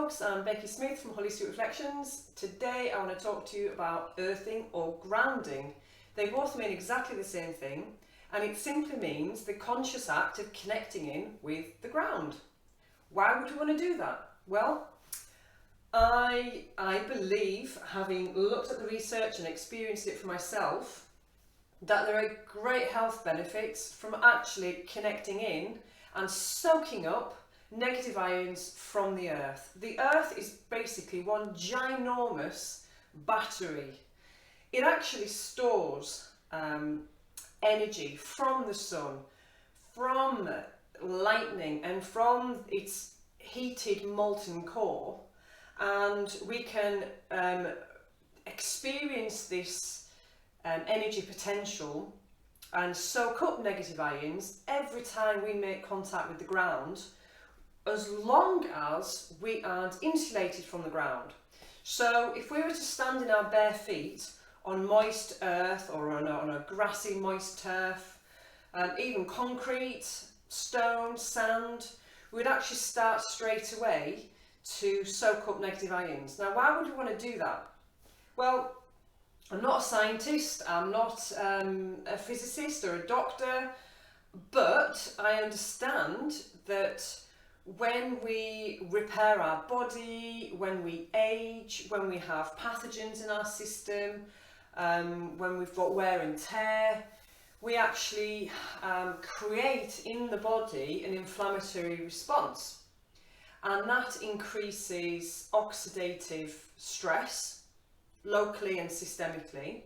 folks, I'm Becky Smith from Holistic Reflections. Today I want to talk to you about earthing or grounding. They both mean exactly the same thing, and it simply means the conscious act of connecting in with the ground. Why would we want to do that? Well, I believe, having looked at the research and experienced it for myself, that there are great health benefits from actually connecting in and soaking up negative ions from the earth. The earth is basically one ginormous battery. It actually stores energy from the sun, from lightning, and from its heated molten core, and we can experience this energy potential and soak up negative ions every time we make contact with the ground, as long as we aren't insulated from the ground. So if we were to stand in our bare feet on moist earth or on a grassy moist turf, even concrete, stone, sand, we'd actually start straight away to soak up negative ions. Now, why would we want to do that? Well, I'm not a scientist, I'm not a physicist or a doctor, but I understand that when we repair our body, when we age, when we have pathogens in our system, when we've got wear and tear, we actually create in the body an inflammatory response, and that increases oxidative stress locally and systemically,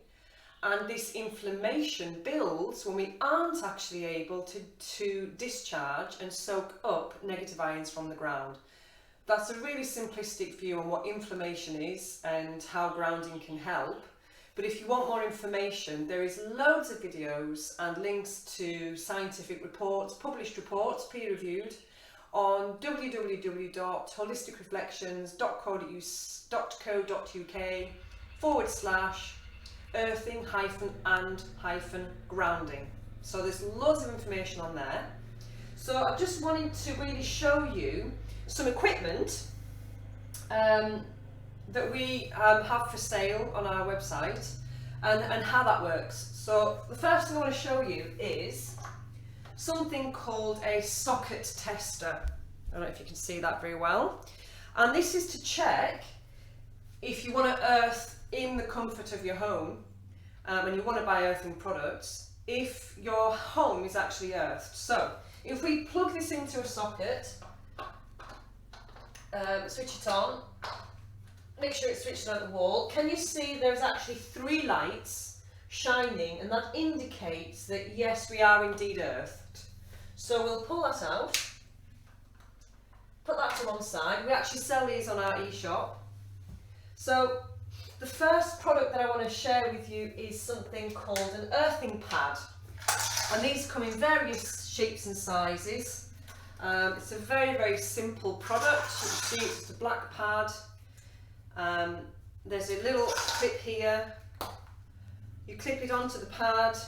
and this inflammation builds when we aren't actually able to discharge and soak up negative ions from the ground. That's a really simplistic view on what inflammation is and how grounding can help. But if you want more information, there is loads of videos and links to scientific reports, published reports, peer-reviewed, on www.holisticreflections.co.uk/earthing-and-grounding. So there's loads of information on there. So I just wanted to really show you some equipment that we have for sale on our website and how that works. So the first thing I want to show you is something called a socket tester. I don't know if you can see that very well. And this is to check if you want to earth in the comfort of your home and you want to buy earthing products, if your home is actually earthed. So if we plug this into a socket, switch it on, make sure it's switched on at the wall. Can you see there's actually 3 lights shining, and that indicates that yes, we are indeed earthed. So we'll pull that out, put that to one side. We actually sell these on our e-shop. So the first product that I want to share with you is something called an earthing pad, and these come in various shapes and sizes. It's a very, very simple product. You can see it's just a black pad. There's a little clip here. You clip it onto the pad.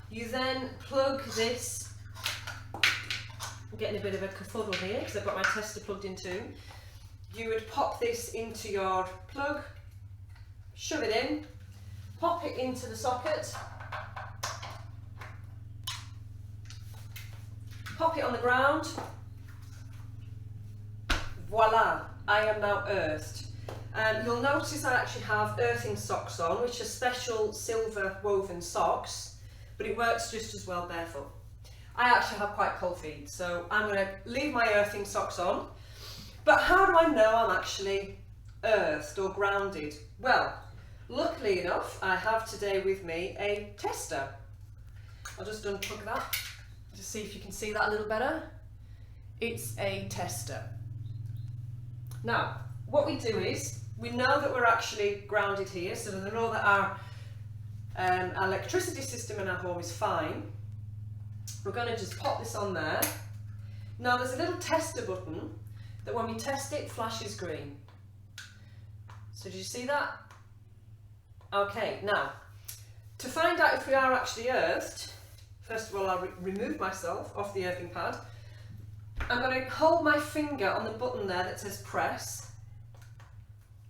You then plug this. I'm getting a bit of a kerfuddle here because I've got my tester plugged in too. You would pop this into your plug, shove it in, pop it into the socket, pop it on the ground. Voila, I am now earthed. You'll notice I actually have earthing socks on, which are special silver woven socks, but it works just as well barefoot. I actually have quite cold feet, so I'm going to leave my earthing socks on. But how do I know I'm actually earthed or grounded? Well, luckily enough, I have today with me a tester. I'll just unplug that to see if you can see that a little better. It's a tester. Now, what we do is, we know that we're actually grounded here, so we know that our electricity system in our home is fine. We're going to just pop this on there. Now there's a little tester button that when we test it flashes green. So did you see that? Okay, now to find out if we are actually earthed, first of all I'll remove myself off the earthing pad. I'm going to hold my finger on the button there that says press,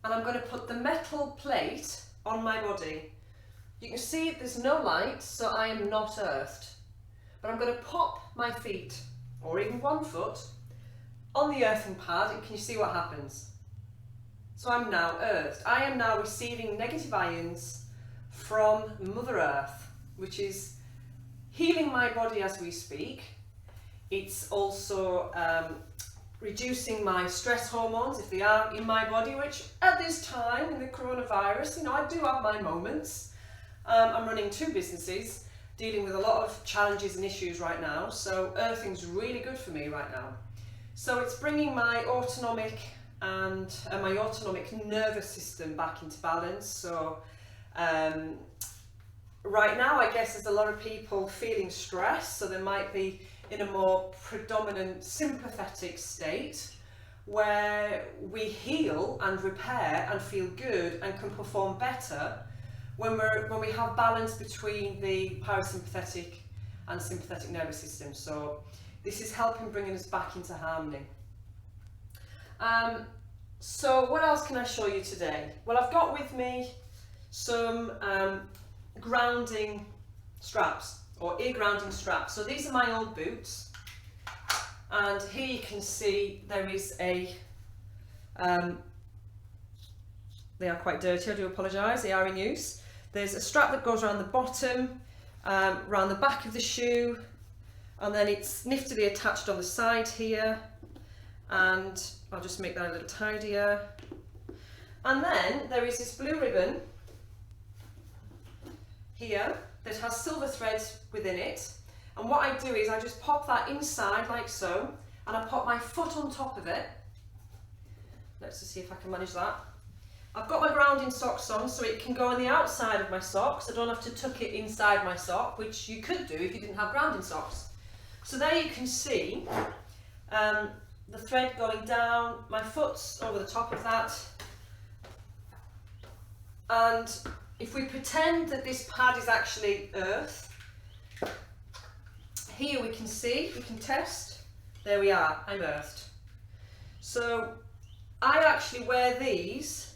and I'm going to put the metal plate on my body. You can see there's no light, so I am not earthed. But I'm going to pop my feet, or even one foot, on the earthing pad, and can you see what happens? So I'm now earthed. I am now receiving negative ions from Mother Earth, which is healing my body as we speak. It's also reducing my stress hormones, if they are in my body, which at this time in the coronavirus, you know, I do have my moments. I'm running 2 businesses, dealing with a lot of challenges and issues right now, so earthing's really good for me right now. So it's bringing my autonomic and my autonomic nervous system back into balance. So right now, I guess there's a lot of people feeling stress, so they might be in a more predominant sympathetic state where we heal and repair and feel good and can perform better when we have balance between the parasympathetic and sympathetic nervous system. So this is helping bringing us back into harmony. So what else can I show you today? Well, I've got with me some grounding straps, or ear grounding straps. So these are my old boots, and here you can see there is a they are quite dirty, I do apologise, they are in use. There's a strap that goes around the bottom, around the back of the shoe, and then it's niftily attached on the side here, and I'll just make that a little tidier. And then there is this blue ribbon here that has silver threads within it, and what I do is I just pop that inside like so, and I pop my foot on top of it. Let's just see if I can manage that. I've got my grounding socks on, so it can go on the outside of my socks. I don't have to tuck it inside my sock, which you could do if you didn't have grounding socks. So there you can see the thread going down, my foot's over the top of that, and if we pretend that this pad is actually earth, here we can see, we can test, there we are, I'm earthed. So I actually wear these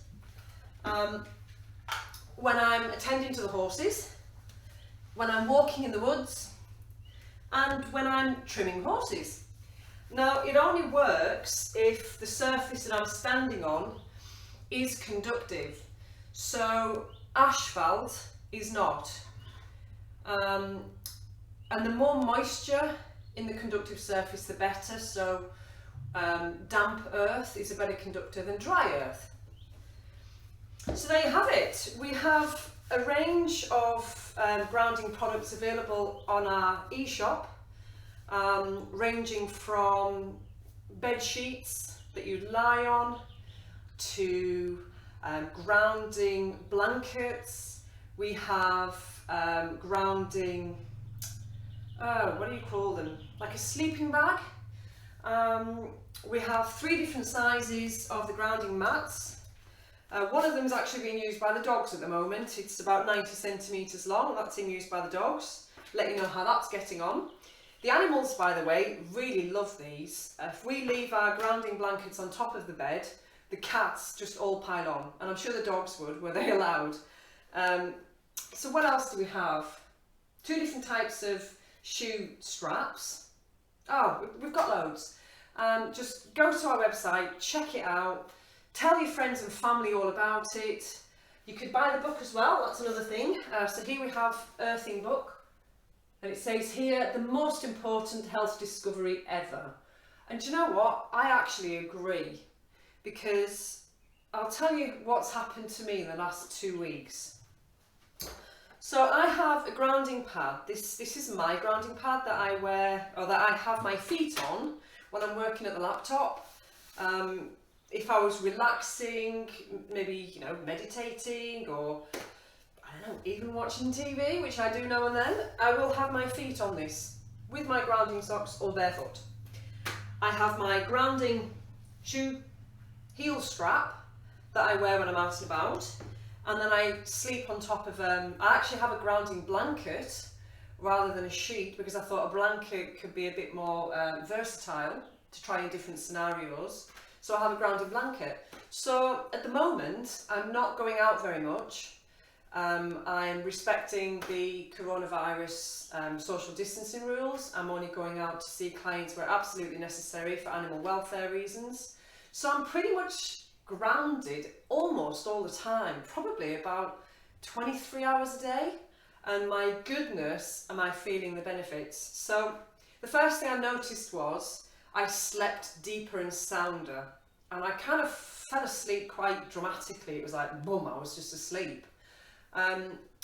when I'm attending to the horses, when I'm walking in the woods, and when I'm trimming horses. Now, it only works if the surface that I'm standing on is conductive. So asphalt is not. And the more moisture in the conductive surface, the better. So damp earth is a better conductor than dry earth. So there you have it. We have a range of grounding products available on our e-shop, ranging from bed sheets that you'd lie on to grounding blankets. We have grounding, what do you call them? Like a sleeping bag. We have 3 different sizes of the grounding mats. One of them is actually being used by the dogs at the moment. It's about 90 centimetres long, and that's in use by the dogs. Let you know how that's getting on. The animals, by the way, really love these. If we leave our grounding blankets on top of the bed, the cats just all pile on, and I'm sure the dogs would, were they allowed. So what else do we have? 2 different types of shoe straps. Oh, we've got loads. Just go to our website, check it out, tell your friends and family all about it. You could buy the book as well, that's another thing. So here we have Earthing book, and it says here, the most important health discovery ever. And do you know what? I actually agree, because I'll tell you what's happened to me in the last 2 weeks. So I have a grounding pad. This is my grounding pad that I wear, or that I have my feet on when I'm working at the laptop. If I was relaxing, maybe, you know, meditating, or I don't know, even watching TV, which I do now and then, I will have my feet on this with my grounding socks or barefoot. I have my grounding shoe heel strap that I wear when I'm out and about, and then I sleep on top of I actually have a grounding blanket rather than a sheet, because I thought a blanket could be a bit more versatile to try in different scenarios. So I have a grounding blanket. So at the moment, I'm not going out very much. I'm respecting the coronavirus social distancing rules. I'm only going out to see clients where absolutely necessary for animal welfare reasons. So I'm pretty much grounded almost all the time, probably about 23 hours a day. And my goodness, am I feeling the benefits. So the first thing I noticed was I slept deeper and sounder. And I kind of fell asleep quite dramatically. It was like, boom, I was just asleep.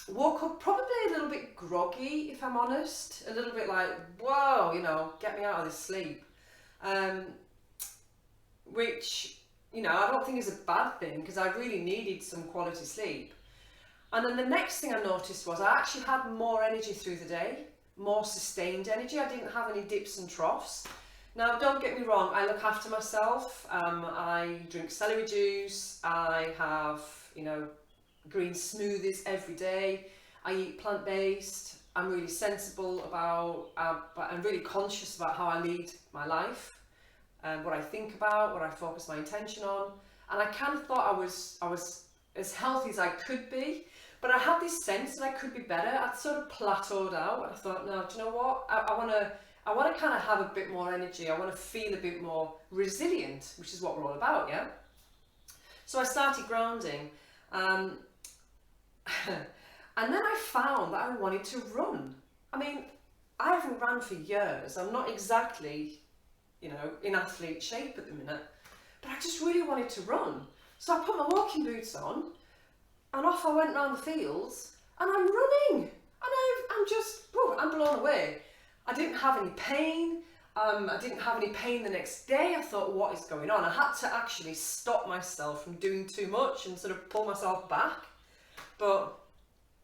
Woke up probably a little bit groggy, if I'm honest. A little bit like, whoa, you know, get me out of this sleep. Which, you know, I don't think is a bad thing because I really needed some quality sleep. And then the next thing I noticed was I actually had more energy through the day, more sustained energy. I didn't have any dips and troughs. Now, don't get me wrong, I look after myself. I drink celery juice. I have, you know, green smoothies every day. I eat plant-based. I'm really sensible about, but I'm really conscious about how I lead my life, what I think about, what I focus my attention on. And I kind of thought I was as healthy as I could be, but I had this sense that I could be better. I'd sort of plateaued out, and I thought, no, do you know what? I want to kind of have a bit more energy. I want to feel a bit more resilient, which is what we're all about, yeah? So I started grounding. And then I found that I wanted to run. I mean, I haven't run for years. I'm not exactly, you know, in athlete shape at the minute, but I just really wanted to run. So I put my walking boots on and off I went round the fields and I'm running. And I'm just, I'm blown away. I didn't have any pain. I didn't have any pain the next day. I thought, what is going on? I had to actually stop myself from doing too much and sort of pull myself back. But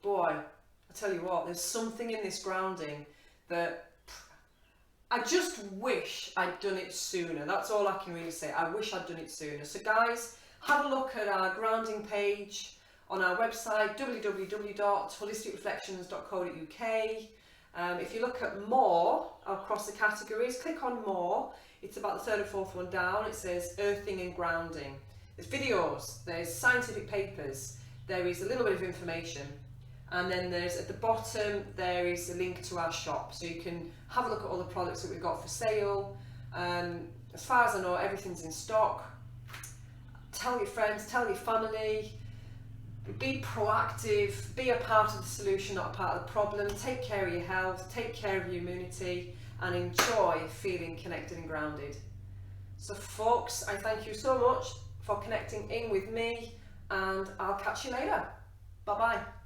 boy, I tell you what, there's something in this grounding that I just wish I'd done it sooner. That's all I can really say. I wish I'd done it sooner. So guys, have a look at our grounding page on our website, www.holisticreflections.co.uk. If you look at more across the categories, click on more. It's about the third or fourth one down. It says earthing and grounding. There's videos, there's scientific papers, there is a little bit of information, and then there's at the bottom there is a link to our shop, so you can have a look at all the products that we've got for sale. As far as I know, everything's in stock. Tell your friends, tell your family, be proactive, be a part of the solution, not a part of the problem. Take care of your health, take care of your immunity, and enjoy feeling connected and grounded. So folks, I thank you so much for connecting in with me, and I'll catch you later. Bye bye.